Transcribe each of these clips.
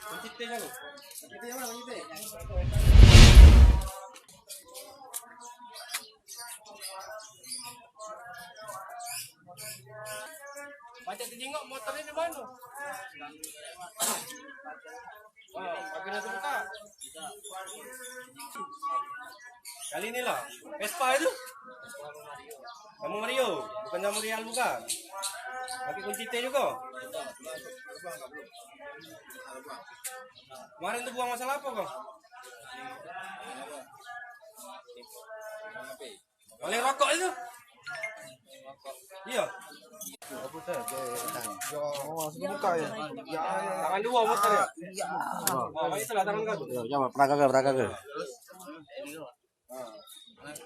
Kuncitnya lo. Kuncitnya mana kuncitnya? Baca tengok motornya di mana? Oh, pakai itu buka. Kali ini lah, Vespa itu. Kamu Mario, bukan kamu Real bukan? Pakai kunci T juga. Kemarin tuh buang masalah apa kau? Oleh rokok itu? Iya. Tangan dua motor ya? Oh, itu lah tangan kau. Coba peraga ke.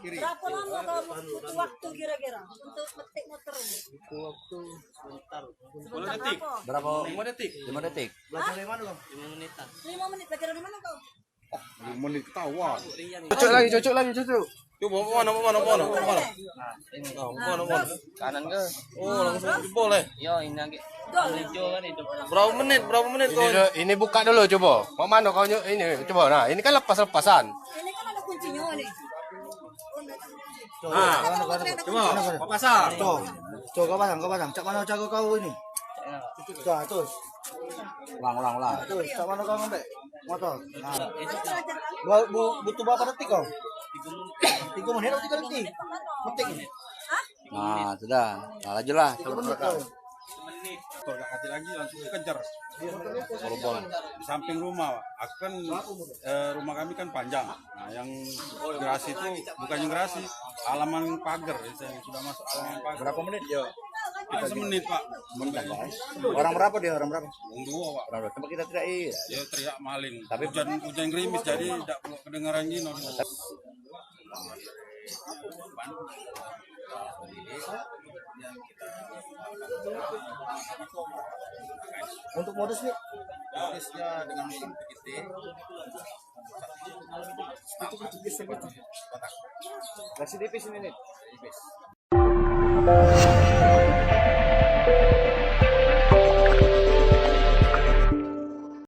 Berapa lama kamu butuh waktu kira-kira untuk metik motor ini? Itu waktu sebentar. 10 detik. Berapa? 5 detik. 5 detik. Belajar dari mana kau? 5 menitan. 5 menit belajar dari mana kau? 5 menit ketawa. Cocok lagi. Coba mana? Kanan ke? Oh, langsung jebol ya. Yo, ini lagi. Berapa menit kau? Ini buka dulu coba. Mau mana kau ini? Coba. Nah, ini kan lepas-lepasan. Ini kan ada kuncinya nih. Nah, coba kau pasang. Coba kau pasang. Cak mana cara kau ini? Tuh, terus. Ulang. Terus, cak mana kau ngambil motor? Nah. Butuh berapa detik kau? 3 menit atau 3 detik? Detik. Nah, sudah. Nah, lanjutlah. Kalau nggak hati lagi langsung dikejar. Korban di samping rumah. Aku kan rumah kami kan panjang. Nah, yang gerasi itu bukan yang gerasi, halaman pagar. Yang sudah masuk halaman pagar. Berapa menit? Ya. Kita semenit Pak. Orang berapa dia? Orang berapa? Yang dua Pak. Orang berapa? Tempat kita tidak iya. Dia teriak maling. Tapi hujan gerimis jadi tidak perlu kedengaran gini. Untuk modusnya dengan mesin PGT. kasih tipis ini nih. Tipis.